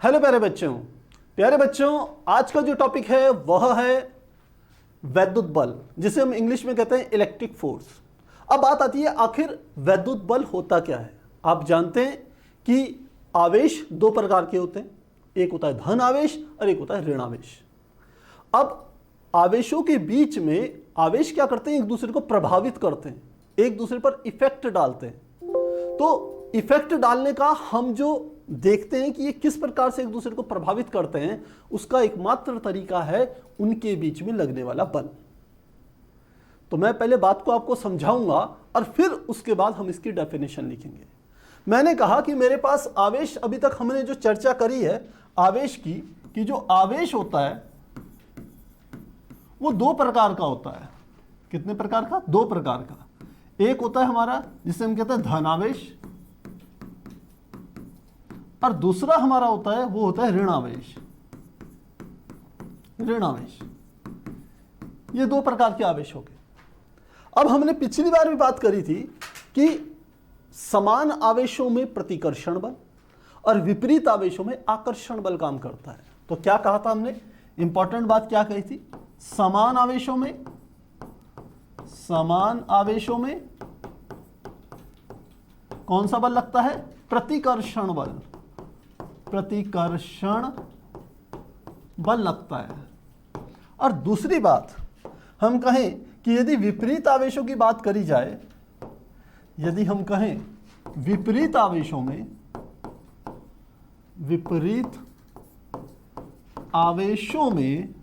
Hello प्यारे बच्चों, आज का जो टॉपिक है वह है वैद्युत बल, जिसे हम इंग्लिश में कहते हैं इलेक्ट्रिक फोर्स। अब बात आती है आखिर वैद्युत बल होता क्या है। आप जानते हैं कि आवेश दो प्रकार के होते हैं, एक होता है धन आवेश और एक होता है ऋण आवेश। अब आवेशों के बीच में आवेश क्या करते हैं, एक दूसरे को प्रभावित करते हैं, एक दूसरे पर इफेक्ट डालते हैं। तो इफेक्ट डालने का हम जो देखते हैं कि ये किस प्रकार से एक दूसरे को प्रभावित करते हैं, उसका एकमात्र तरीका है उनके बीच में लगने वाला बल। तो मैं पहले बात को आपको समझाऊंगा और फिर उसके बाद हम इसकी डेफिनेशन लिखेंगे। मैंने कहा कि मेरे पास आवेश, अभी तक हमने जो चर्चा करी है आवेश की, कि जो आवेश होता है वो दो प्रकार का होता है। कितने प्रकार का? दो प्रकार का। एक होता है हमारा जिसे हम कहते हैं धन आवेश, और दूसरा हमारा होता है वो होता है ऋण आवेश। ऋण आवेश, ये दो प्रकार के आवेश हो गए। अब हमने पिछली बार भी बात करी थी कि समान आवेशों में प्रतिकर्षण बल और विपरीत आवेशों में आकर्षण बल काम करता है। तो क्या कहा था हमने? इंपॉर्टेंट बात क्या कही थी? समान आवेशों में कौन सा बल लगता है? प्रतिकर्षण बल। प्रतिकर्षण बल लगता है। और दूसरी बात हम कहें कि यदि विपरीत आवेशों की बात करी जाए, यदि हम कहें विपरीत आवेशों में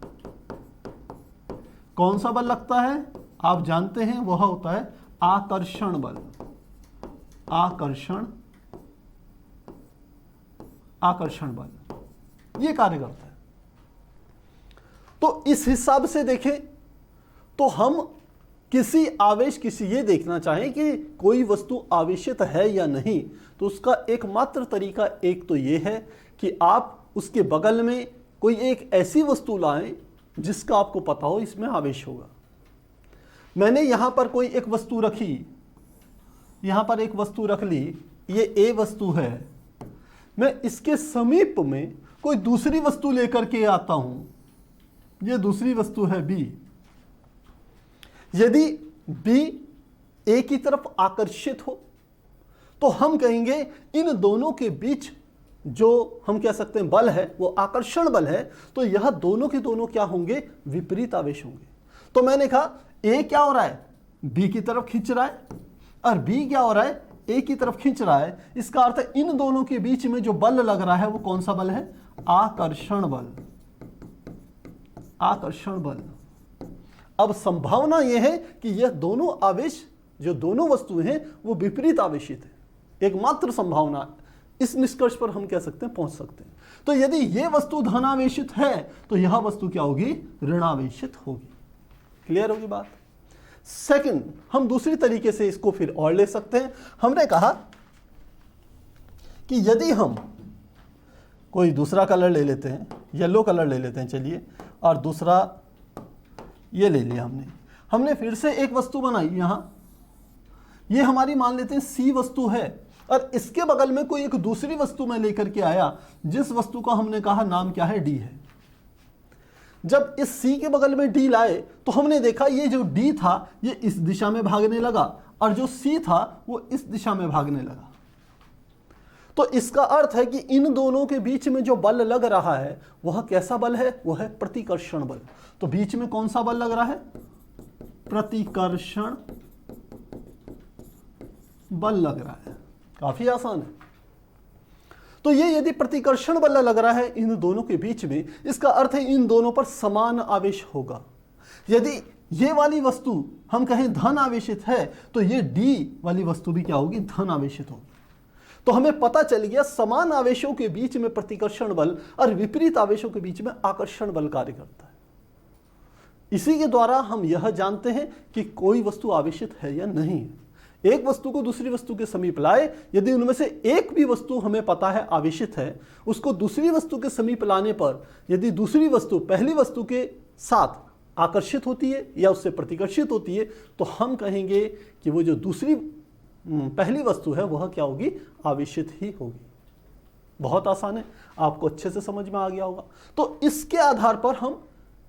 कौन सा बल लगता है? आप जानते हैं वह होता है आकर्षण बल। आकर्षण बल ये कार्य करता है। तो इस हिसाब से देखें तो हम किसी ये देखना चाहें कि कोई वस्तु आवेशित है या नहीं, तो उसका एकमात्र तरीका एक तो ये है कि आप उसके बगल में कोई एक ऐसी वस्तु लाएं जिसका आपको पता हो इसमें आवेश होगा। मैंने यहां पर कोई एक वस्तु रखी, यहां पर एक वस्तु रख ली, ये ए वस्तु है। मैं इसके समीप में कोई दूसरी वस्तु लेकर के आता हूं, ये दूसरी वस्तु है बी। यदि बी ए की तरफ आकर्षित हो तो हम कहेंगे इन दोनों के बीच जो हम कह सकते हैं बल है वो आकर्षण बल है। तो यह दोनों के दोनों क्या होंगे? विपरीत आवेश होंगे। तो मैंने कहा ए क्या हो रहा है? बी की तरफ खींच रहा है, और बी क्या हो रहा है? ए की तरफ खींच रहा है। इसका अर्थ है इन दोनों के बीच में जो बल लग रहा है वो कौन सा बल है? आकर्षण बल। आकर्षण बल। अब संभावना यह है कि यह दोनों आवेश, जो दोनों वस्तुएं हैं, वो विपरीत आवेशित है। एकमात्र संभावना, इस निष्कर्ष पर हम कह सकते हैं, पहुंच सकते हैं। तो यदि यह वस्तु धनावेशित है तो यह वस्तु क्या होगी? ऋणावेशित होगी। क्लियर होगी बात? सेकंड, हम दूसरी तरीके से इसको फिर और ले सकते हैं। हमने कहा कि यदि हम कोई दूसरा कलर ले लेते हैं, येलो कलर ले लेते हैं, चलिए, और दूसरा ये ले लिया हमने फिर से एक वस्तु बनाई। यहां ये हमारी मान लेते हैं सी वस्तु है, और इसके बगल में कोई एक दूसरी वस्तु मैं लेकर के आया, जिस वस्तु का हमने कहा नाम क्या है? डी है। जब इस सी के बगल में डी लाए तो हमने देखा ये जो डी था ये इस दिशा में भागने लगा, और जो सी था वो इस दिशा में भागने लगा। तो इसका अर्थ है कि इन दोनों के बीच में जो बल लग रहा है वह कैसा बल है? वह है प्रतिकर्षण बल। तो बीच में कौन सा बल लग रहा है? प्रतिकर्षण बल लग रहा है। काफी आसान है। तो ये यदि प्रतिकर्षण बल लग रहा है इन दोनों के बीच में, इसका अर्थ है इन दोनों पर समान आवेश होगा। यदि ये वाली वस्तु हम कहें धन आवेशित है तो ये डी वाली वस्तु भी क्या होगी? धन आवेशित होगी। तो हमें पता चल गया समान आवेशों के बीच में प्रतिकर्षण बल और विपरीत आवेशों के बीच में आकर्षण बल कार्य करता है। इसी के द्वारा हम यह जानते हैं कि कोई वस्तु आवेशित है या नहीं है। एक वस्तु को दूसरी वस्तु के समीप लाए, यदि उनमें से एक भी वस्तु हमें पता है आवेशित है, उसको दूसरी वस्तु के समीप लाने पर यदि दूसरी वस्तु पहली वस्तु के साथ आकर्षित होती है या उससे प्रतिकर्षित होती है, तो हम कहेंगे कि वो जो दूसरी पहली वस्तु है वह क्या होगी? आवेशित ही होगी। बहुत आसान है, आपको अच्छे से समझ में आ गया होगा। तो इसके आधार पर हम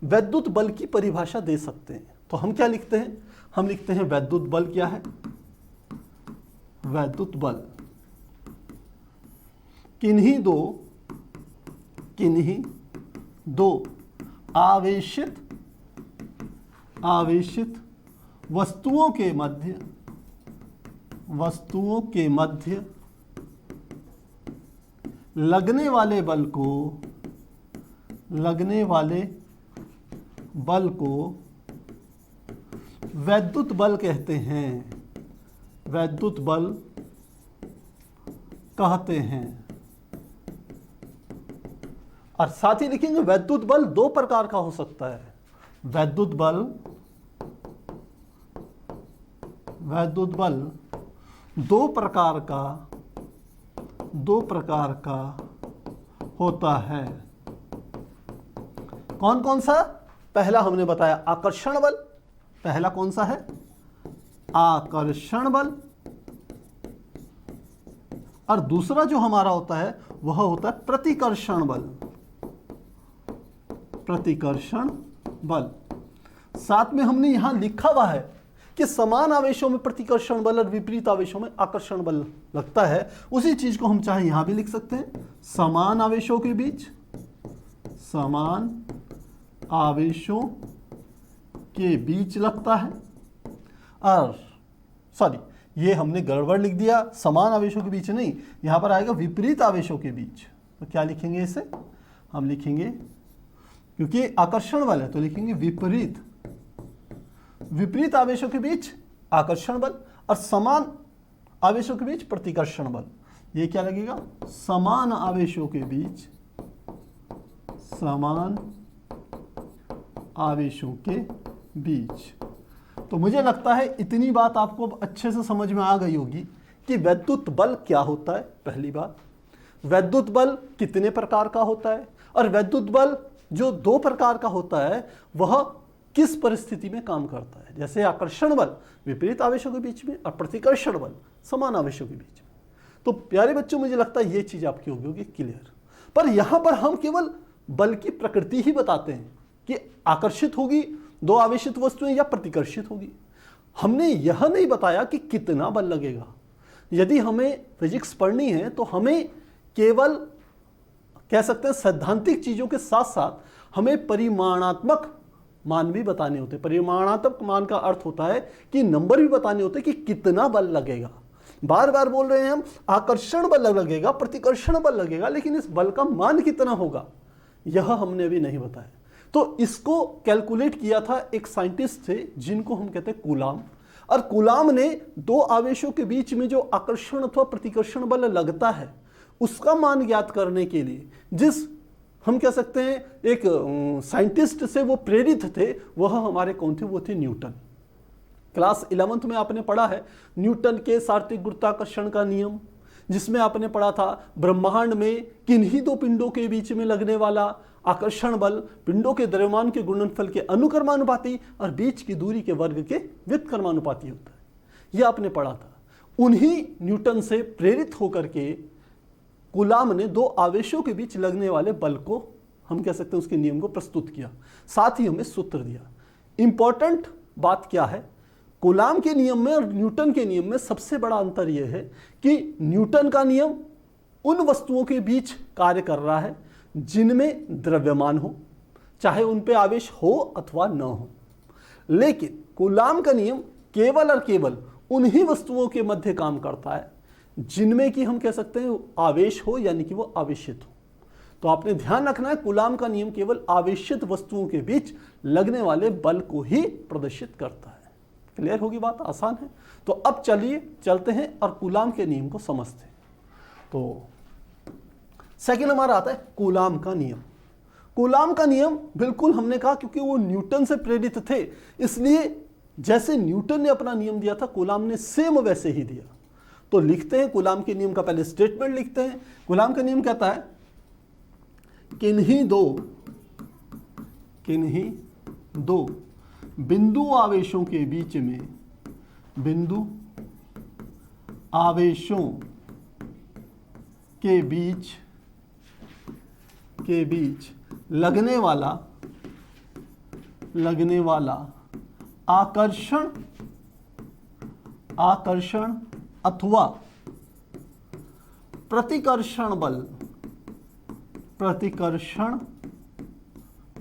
वैद्युत बल की परिभाषा दे सकते हैं। तो हम क्या लिखते हैं, हम लिखते हैं वैद्युत बल क्या है, वैद्युत बल किन्हीं दो आवेशित वस्तुओं के मध्य लगने वाले बल को वैद्युत बल कहते हैं, वैद्युत बल कहते हैं। और साथ ही लिखेंगे वैद्युत बल दो प्रकार का हो सकता है, वैद्युत बल दो प्रकार का होता है। कौन कौन सा? पहला हमने बताया आकर्षण बल, पहला कौन सा है, आकर्षण बल। और दूसरा जो हमारा होता है वह होता है प्रतिकर्षण बल, प्रतिकर्षण बल। साथ में हमने यहां लिखा हुआ है कि समान आवेशों में प्रतिकर्षण बल और विपरीत आवेशों में आकर्षण बल लगता है। उसी चीज को हम चाहे यहां भी लिख सकते हैं, समान आवेशों के बीच, समान आवेशों के बीच लगता है। और सॉरी, ये हमने गड़बड़ लिख दिया, समान आवेशों के बीच नहीं, यहां पर आएगा विपरीत आवेशों के बीच। तो क्या लिखेंगे इसे, हम लिखेंगे, क्योंकि आकर्षण बल है तो लिखेंगे विपरीत आवेशों के बीच आकर्षण बल और समान आवेशों के बीच प्रतिकर्षण बल। ये क्या लगेगा, समान आवेशों के बीच, समान आवेशों के बीच। तो मुझे लगता है इतनी बात आपको अच्छे से समझ में आ गई होगी कि वैद्युत बल क्या होता है। पहली बात, वैद्युत बल कितने प्रकार का होता है, और वैद्युत बल जो दो प्रकार का होता है वह किस परिस्थिति में काम करता है। जैसे आकर्षण बल विपरीत आवेशों के बीच में और प्रतिकर्षण बल समान आवेशों के बीच में। तो प्यारे बच्चों, मुझे लगता है ये चीज आपकी होगी क्लियर। पर यहां पर हम केवल बल की प्रकृति ही बताते हैं कि आकर्षित होगी दो आवेशित वस्तुएं या प्रतिकर्षित होगी। हमने यह नहीं बताया कि कितना बल लगेगा। यदि हमें फिजिक्स पढ़नी है तो हमें केवल कह सकते हैं सैद्धांतिक चीजों के साथ साथ हमें परिमाणात्मक मान भी बताने होते हैं। परिमाणात्मक मान का अर्थ होता है कि नंबर भी बताने होते हैं कि कितना बल लगेगा। बार बार बोल रहे हैं हम, आकर्षण बल लगेगा, प्रतिकर्षण बल लगेगा, लेकिन इस बल का मान कितना होगा यह हमने अभी नहीं बताया। तो इसको कैलकुलेट किया था एक साइंटिस्ट थे जिनको हम कहते हैं कूलाम। और कूलाम ने दो आवेशों के बीच में जो आकर्षण अथवा प्रतिकर्षण बल लगता है उसका मान ज्ञात करने के लिए जिस हम कह सकते हैं एक साइंटिस्ट से वो प्रेरित थे, वह हमारे कौन थे, वो थे न्यूटन। क्लास 11th में आपने पढ़ा है न्यूटन के सार्वत्रिक गुरुत्वाकर्षण का नियम, जिसमें आपने पढ़ा था ब्रह्मांड में किन्हीं दो पिंडों के बीच में लगने वाला आकर्षण बल पिंडों के द्रव्यमान के गुणनफल के अनुक्रमानुपाती और बीच की दूरी के वर्ग के व्युत्क्रमानुपाती होता है। यह आपने पढ़ा था। उन्हीं न्यूटन से प्रेरित होकर के कूलाम ने दो आवेशों के बीच लगने वाले बल को हम कह सकते हैं उसके नियम को प्रस्तुत किया, साथ ही हमें सूत्र दिया। इंपॉर्टेंट बात क्या है, कूलाम के नियम में और न्यूटन के नियम में सबसे बड़ा अंतर यह है कि न्यूटन का नियम उन वस्तुओं के बीच कार्य कर रहा है जिनमें द्रव्यमान हो, चाहे उन पे आवेश हो अथवा न हो। लेकिन कूलाम का नियम केवल और केवल उन्हीं वस्तुओं के मध्य काम करता है जिनमें कि हम कह सकते हैं आवेश हो, यानी कि वो आवेशित हो। तो आपने ध्यान रखना है कूलाम का नियम केवल आवेशित वस्तुओं के बीच लगने वाले बल को ही प्रदर्शित करता है। क्लियर होगी बात, आसान है। तो अब चलिए चलते हैं और कूलाम के नियम को समझते हैं। तो सेकंड हमारा आता है कूलाम का नियम। कूलाम का नियम बिल्कुल हमने कहा क्योंकि वो न्यूटन से प्रेरित थे, इसलिए जैसे न्यूटन ने अपना नियम दिया था कूलाम ने सेम वैसे ही दिया। तो लिखते हैं कूलाम के नियम का पहले स्टेटमेंट लिखते हैं। कूलाम का नियम कहता है किन्हीं दो बिंदु आवेशों के बीच में, बिंदु आवेशों के बीच के बीच लगने वाला आकर्षण अथवा प्रतिकर्षण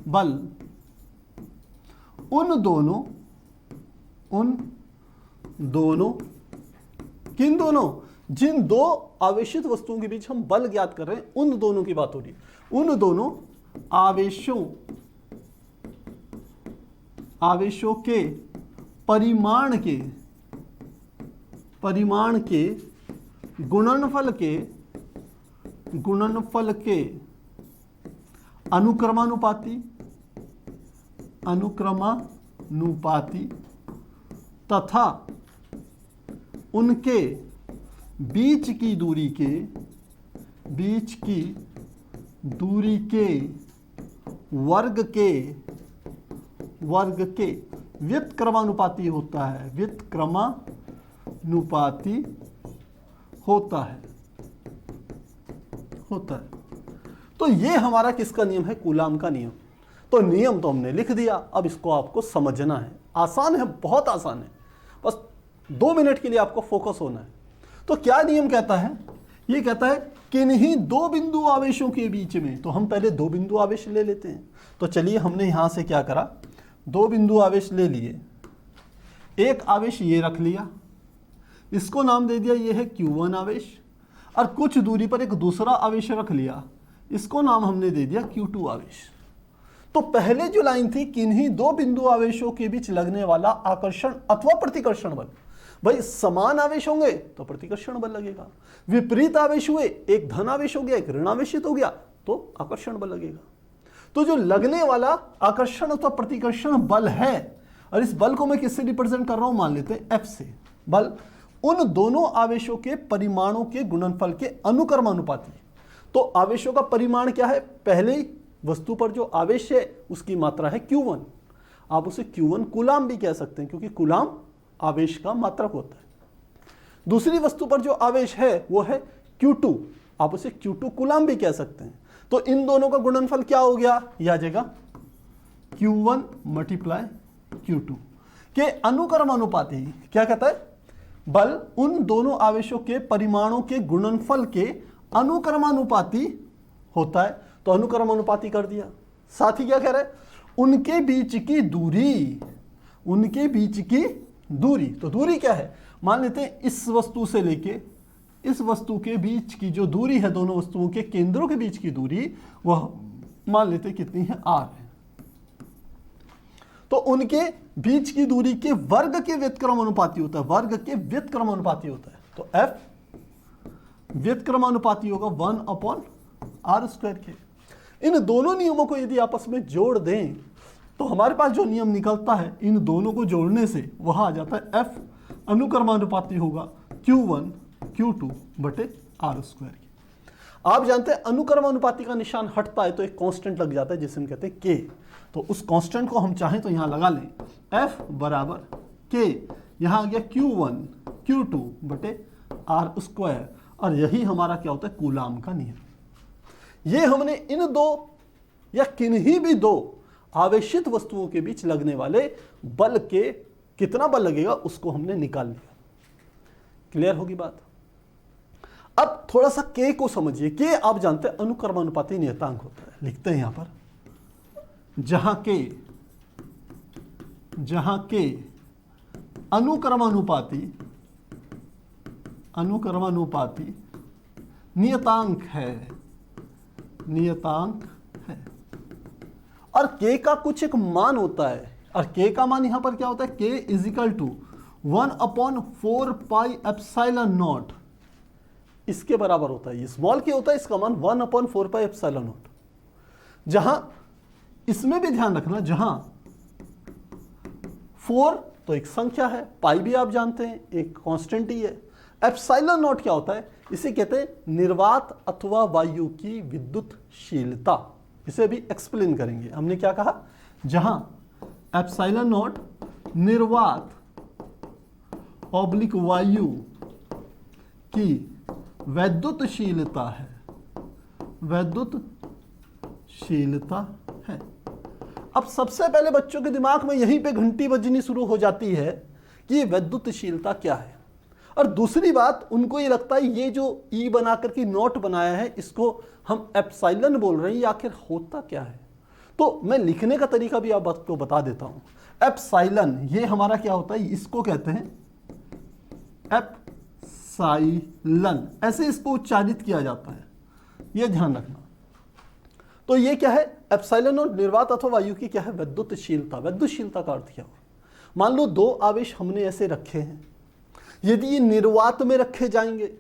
बल उन दोनों किन दोनों, जिन दो आवेशित वस्तुओं के बीच हम बल ज्ञात कर रहे हैं, उन दोनों की बात हो रही है। उन दोनों आवेशों के परिमाण के गुणनफल के अनुक्रमानुपाती तथा उनके बीच की दूरी के वर्ग के व्युत्क्रमानुपाती होता है। तो ये हमारा किसका नियम है? कूलाम का नियम। तो नियम तो हमने लिख दिया, अब इसको आपको समझना है। आसान है, बहुत आसान है, बस 2 मिनट के लिए आपको फोकस होना है। तो क्या नियम कहता है? ये कहता है किन्हीं दो बिंदु आवेशों के बीच में, तो हम पहले 2 बिंदु आवेश ले लेते हैं। तो चलिए हमने यहां से क्या करा, 2 बिंदु आवेश ले लिए। एक आवेश ये रख लिया, इसको नाम दे दिया ये है Q1 आवेश, और कुछ दूरी पर एक दूसरा आवेश रख लिया, इसको नाम हमने दे दिया Q2 आवेश। तो पहले जो लाइन थी, किन्हीं 2 बिंदु आवेशों के बीच लगने वाला आकर्षण अथवा प्रतिकर्षण बल, भाई समान आवेश होंगे तो प्रतिकर्षण बल लगेगा, विपरीत आवेश हुए, एक धन आवेश हो गया एक ऋण आवेशित हो गया तो आकर्षण बल लगेगा। तो जो लगने वाला आकर्षण अथवा प्रतिकर्षण बल है, और इस बल को मैं किससे रिप्रेजेंट कर रहा हूं, मान लेते हैं F से। बल उन दोनों आवेशों के परिमाणों के गुणनफल के अनुक्रमानुपाती। तो आवेशों का परिमाण क्या है? पहले वस्तु पर जो आवेश है उसकी मात्रा है Q1, आप उसे Q1 कूलाम भी कह सकते हैं, क्योंकि कूलाम आवेश का मात्रक होता है। दूसरी वस्तु पर जो आवेश है वो है Q2, आप उसे Q2 कूलाम भी कह सकते हैं। तो इन दोनों का गुणनफल क्या हो गया? यह आ जाएगा Q1 मल्टीप्लाई Q2 के अनुक्रमानुपाती। क्या कहता है? बल उन दोनों आवेशों के परिमाणों के गुणनफल के अनुक्रमानुपाती होता है। तो अनुक्रमानुपाती कर दिया। साथ ही क्या कह रहा है? उनके बीच की दूरी। तो दूरी क्या है? मान लेते हैं इस वस्तु से लेके इस वस्तु के बीच की जो दूरी है, दोनों वस्तुओं के केंद्रों के बीच की दूरी, वह मान लेते हैं कितनी है? R है। तो उनके बीच की दूरी के वर्ग के व्युत्क्रमानुपाती होता है, तो F व्युत्क्रमानुपाती होगा 1/r² के। इन दोनों नियमों को यदि आपस में जोड़ दें तो हमारे पास जो नियम निकलता है, इन दोनों को जोड़ने से वह आ जाता है F अनुक्रमानुपाती होगा Q1 Q2 बटे r²। आप जानते हैं अनुक्रमानुपाती का निशान हटता है तो एक कांस्टेंट लग जाता है जिसे हम कहते हैं K। तो उस कांस्टेंट को हम चाहें तो यहां लगा लें, F बराबर K, यहां आ गया Q1 Q2 बटे r², और यही हमारा क्या होता है? कूलाम का नियम। ये हमने इन दो या किन्हीं भी 2 आवेशित वस्तुओं के बीच लगने वाले बल के कितना बल लगेगा उसको हमने निकाल लिया। क्लियर होगी बात? अब थोड़ा सा K को समझिए। K आप जानते हैं अनुक्रमानुपाती नियतांक होता है। लिखते हैं यहां पर, जहां K अनुक्रमानुपाती नियतांक है, और K का कुछ एक मान होता है, और K का मान यहां पर क्या होता है? K इज इक्वल टू 1/4πε0 इसके बराबर होता है। ये स्मॉल k होता है, इसका मान 1/4πε0। जहां इसमें भी ध्यान रखना, जहां 4 तो एक संख्या है, पाई भी आप जानते हैं एक कांस्टेंट ही है। ε0 क्या होता है? इसे कहते हैं निर्वात अथवा वायु की विद्युतशीलता। इसे भी एक्सप्लेन करेंगे। हमने क्या कहा? जहां ε0 निर्वात ऑब्लिक वायु की वैद्युतशीलता है, शीलता है। अब सबसे पहले बच्चों के दिमाग में यहीं पे घंटी बजनी शुरू हो जाती है कि ये वैद्युतशीलता क्या है। और दूसरी बात, उनको ये लगता है ये जो ई बना करके नोट बनाया है इसको हम एप्सिलॉन बोल रहे हैं, ये आखिर होता क्या है। तो मैं लिखने का तरीका भी आपको बता देता हूं। एप्सिलॉन ये हमारा क्या होता है, इसको कहते हैं एप्सिलॉन, ऐसे इसको उच्चारित किया जाता है, ये ध्यान रखना। तो ये क्या है, एप्सिलॉन और निर्वात अथवा वायु की क्या है, वैद्युतशीलता। वैद्युतशीलता का अर्थ क्या हो, मान लो दो आवेश हमने ऐसे रखे हैं, यदि ये निर्वात में रखे जाएंगे,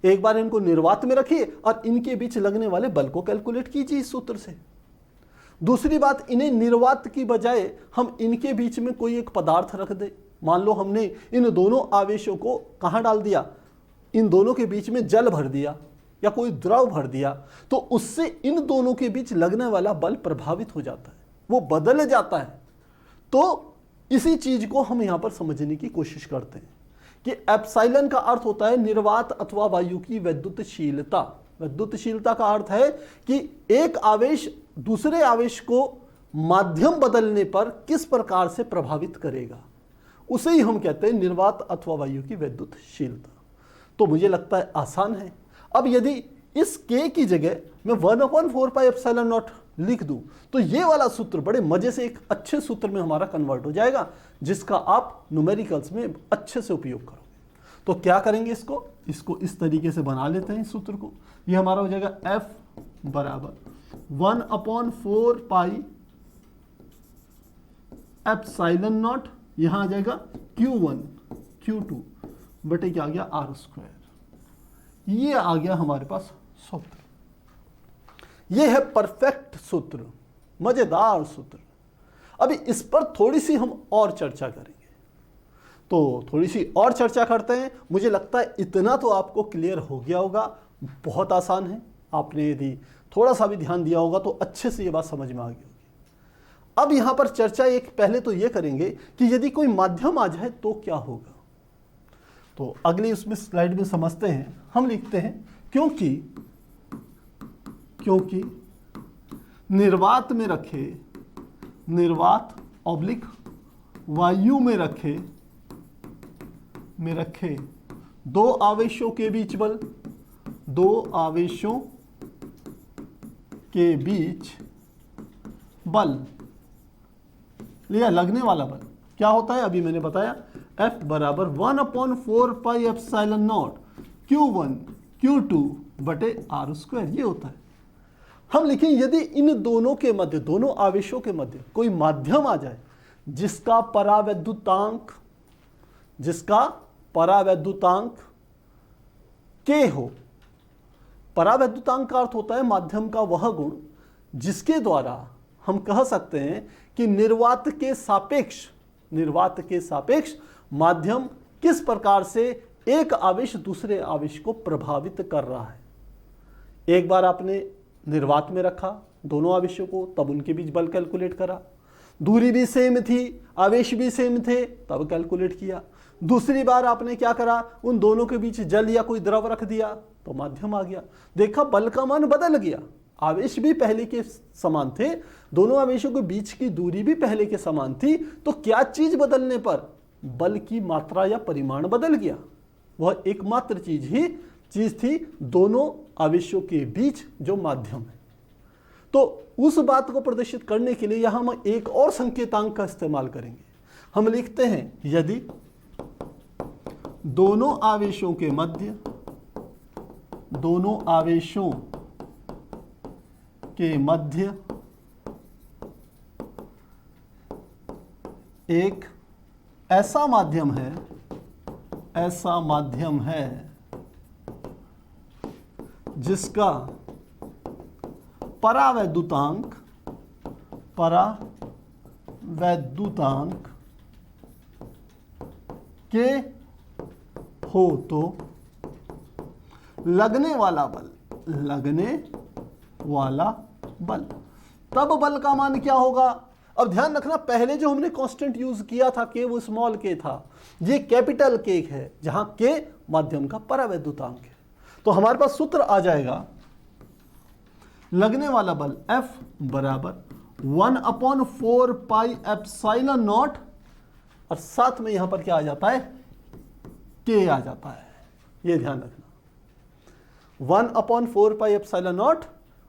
एक बार इनको निर्वात में रखिए और इनके बीच लगने वाले बल को कैलकुलेट कीजिए इस सूत्र से। दूसरी बात, इन्हें निर्वात की बजाय हम इनके बीच में कोई एक पदार्थ रख दे। मान लो हमने इन दोनों आवेशों को कहां डाल दिया, इन दोनों के बीच में जल भर दिया या कोई द्रव भर दिया, तो उससे इन दोनों के बीच लगने वाला बल प्रभावित हो जाता है, वो बदल जाता है। तो इसी चीज को हम यहां पर समझने की कोशिश करते हैं कि एप्सिलॉन का अर्थ होता है निर्वात अथवा वायु की वैद्युतशीलता। वैद्युतशीलता का अर्थ है कि एक आवेश दूसरे आवेश को माध्यम बदलने पर किस प्रकार से प्रभावित करेगा, उसे ही हम कहते हैं निर्वात अथवा वायु की वैद्युतशीलता। तो मुझे लगता है आसान है। अब यदि इस k की जगह मैं 1/4 पाई एप्सिलॉन नॉट लिख दूं तो ये वाला सूत्र बड़े मजे से एक अच्छे सूत्र में हमारा कन्वर्ट हो जाएगा, जिसका आप न्यूमेरिकल्स में अच्छे से उपयोग करोगे। तो क्या करेंगे, इसको इस तरीके से बना लेते हैं इस सूत्र को। ये हमारा हो जाएगा F बराबर 1/4 पाई एप्सिलॉन नॉट, यहां आ जाएगा Q1 Q2 बटे क्या आ गया R²। ये आ गया हमारे पास सूत्र। ये है परफेक्ट सूत्र, मजेदार सूत्र। अभी इस पर थोड़ी सी हम और चर्चा करेंगे। तो थोड़ी सी और चर्चा करते हैं। मुझे लगता है इतना तो आपको क्लियर हो गया होगा, बहुत आसान है। आपने यदि थोड़ा सा भी ध्यान दिया होगा तो अच्छे से ये बात समझ में आ गई होगी। अब यहां पर चर्चा एक पहले तो ये करेंगे कि यदि कोई माध्यम आ जाए तो क्या होगा। तो अगली उसमें स्लाइड में समझते हैं। हम लिखते हैं क्योंकि निर्वात में रखे, निर्वात ऑब्लिक वायु में रखे दो आवेशों के बीच बल, दो आवेशों के बीच बल लिया, लगने वाला बल क्या होता है, अभी मैंने बताया F बराबर 1/4 pi epsilon not Q1 Q2 बटे R², ये होता है। हम लिखें यदि इन दोनों के मध्य, दोनों आवेशों के मध्य कोई माध्यम आ जाए जिसका परावैद्युतांक K हो। परावैद्युतांक का अर्थ होता है माध्यम का वह गुण जिसके द्वारा हम कह सकते हैं कि निर्वात के सापेक्ष माध्यम किस प्रकार से एक आवेश दूसरे आवेश को प्रभावित कर रहा है। एक बार आपने निर्वात में रखा दोनों आवेशों को, तब उनके बीच बल कैलकुलेट करा, दूरी भी सेम थी, आवेश भी सेम थे, तब कैलकुलेट किया। दूसरी बार आपने क्या करा, उन दोनों के बीच जल या कोई द्रव रख दिया तो माध्यम आ गया। देखा बल का मान बदल गया, आवेश भी पहले के समान थे, दोनों आवेशों के बीच की दूरी भी पहले के समान थी। तो क्या चीज बदलने पर बल की मात्रा या परिमाण बदल गया, वह एकमात्र चीज थी दोनों आवेशों के बीच जो माध्यम है। तो उस बात को प्रदर्शित करने के लिए यहां हम एक और संकेतांक का इस्तेमाल करेंगे। हम लिखते हैं यदि दोनों आवेशों के मध्य एक ऐसा माध्यम है जिसका परावैद्युतांक के हो तो लगने वाला बल, तब बल का मान क्या होगा। अब ध्यान रखना, पहले जो हमने कांस्टेंट यूज किया था के, वो स्मॉल के था, ये कैपिटल के है जहां के माध्यम का परावैद्युतांक है। तो हमारे पास सूत्र आ जाएगा, लगने वाला बल F बराबर 1/4 पाई एप्सिलॉन नॉट, और साथ में यहां पर क्या आ जाता है, K आ जाता है। ये ध्यान रखना, 1/4 पाई एप्सिलॉन नॉट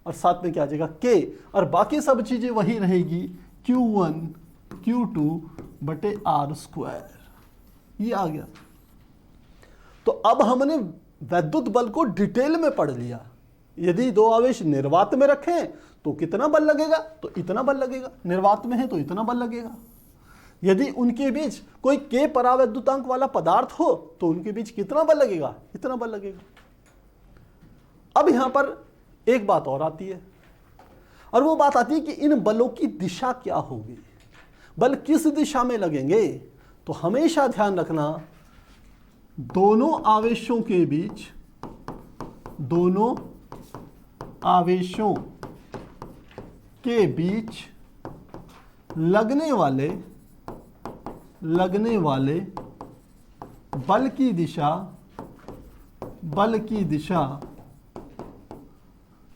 और साथ में क्या आ जाएगा K, और बाकी सब चीजें वही रहेगी, Q1 Q2 बटे R²। ये आ गया। तो अब हमने वैद्युत बल को डिटेल में पढ़ लिया। यदि दो आवेश निर्वात में रखें तो कितना बल लगेगा, तो इतना बल लगेगा, निर्वात में है तो इतना बल लगेगा। यदि उनके बीच कोई K परावैद्युतांक वाला पदार्थ हो तो उनके बीच कितना बल लगेगा, इतना बल लगेगा। अब यहां पर एक बात और आती है, और वो बात आती है कि इन बलों की दिशा क्या होगी, बल किस दिशा में लगेंगे। तो हमेशा ध्यान रखना, दोनों आवेशों के बीच, दोनों आवेशों के बीच लगने वाले बल की दिशा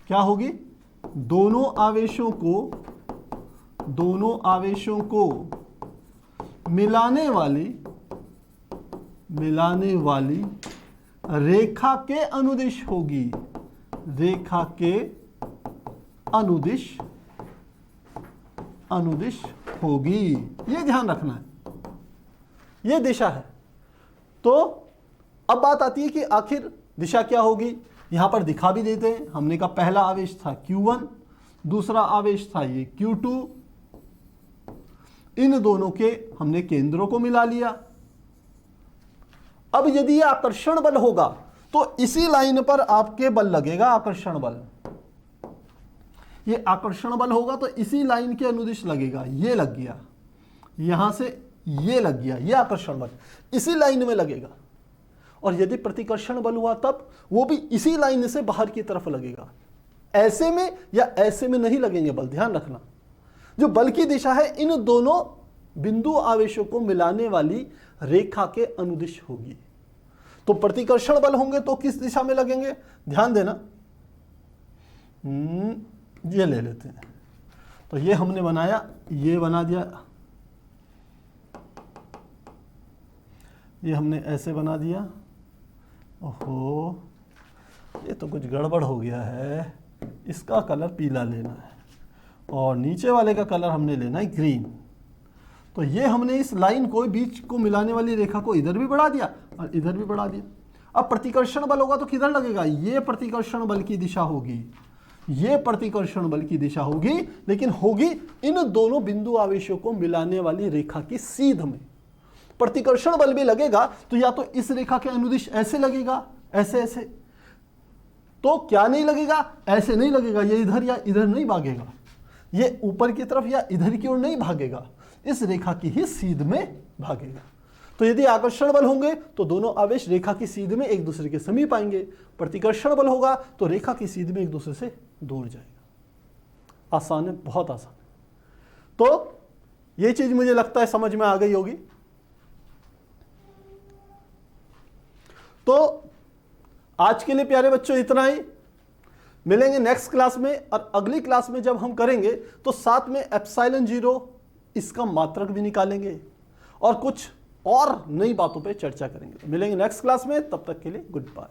क्या होगी, दोनों आवेशों को मिलाने वाली रेखा के अनुदिश होगी, रेखा के अनुदिश होगी। ये ध्यान रखना है, ये दिशा है। तो अब बात आती है कि आखिर दिशा क्या होगी। यहां पर दिखा भी देते हैं। हमने कहा पहला आवेश था Q1, दूसरा आवेश था ये Q2। इन दोनों के हमने केंद्रों को मिला लिया। अब यदि ये आकर्षण बल होगा तो इसी लाइन पर आपके बल लगेगा, आकर्षण बल। ये आकर्षण बल होगा तो इसी लाइन के अनुदिश लगेगा। ये लग गया, यहां से ये लग गया, ये आकर्षण बल इसी लाइन में लगेगा। और यदि प्रतिकर्षण बल हुआ तब वो भी इसी लाइन से बाहर की तरफ लगेगा। ऐसे में या ऐसे में नहीं लगेंगे बल, ध्यान रखना। जो बल की दिशा है इन दोनों बिंदु आवेशों को मिलाने वाली रेखा के अनुदिश होगी। तो प्रतिकर्षण बल होंगे तो किस दिशा में लगेंगे, ध्यान देना। ये ले लेते हैं। तो ये हमने बनाया, ये बना दिया, ये हमने ऐसे बना दिया। ओहो, ये तो कुछ गड़बड़ हो गया है। इसका कलर पीला लेना है और नीचे वाले का कलर हमने लेना है ग्रीन। तो ये हमने इस लाइन को, बीच को मिलाने वाली रेखा को इधर भी बढ़ा दिया और इधर भी बढ़ा दिया। अब प्रतिकर्षण बल होगा तो किधर लगेगा, ये प्रतिकर्षण बल की दिशा होगी, ये प्रतिकर्षण बल की दिशा होगी, लेकिन होगी इन दोनों बिंदु आवेशों को मिलाने वाली रेखा की सीध में। प्रतिकर्षण बल भी लगेगा तो या तो इस रेखा के अनुदिश ऐसे लगेगा, ऐसे ऐसे, तो क्या नहीं लगेगा, ऐसे नहीं लगेगा। ये इधर या इधर नहीं भागेगा, ये ऊपर की तरफ या इधर की ओर नहीं भागेगा, इस रेखा की ही सीध में भागेगा। तो यदि आकर्षण बल होंगे तो दोनों आवेश रेखा की सीध में एक दूसरे के समीप आएंगे। प्रतिकर्षण बल होगा तो रेखा की सीध में एक दूसरे से दूर जाएगा। आसान है, बहुत आसान है। तो ये चीज मुझे लगता है समझ में आ गई होगी। तो आज के लिए प्यारे बच्चों इतना ही। मिलेंगे नेक्स्ट क्लास में, और अगली क्लास में जब हम करेंगे तो साथ में एप्सिलॉन 0 इसका मात्रक भी निकालेंगे और कुछ और नई बातों पे चर्चा करेंगे। मिलेंगे नेक्स्ट क्लास में, तब तक के लिए गुड बाय।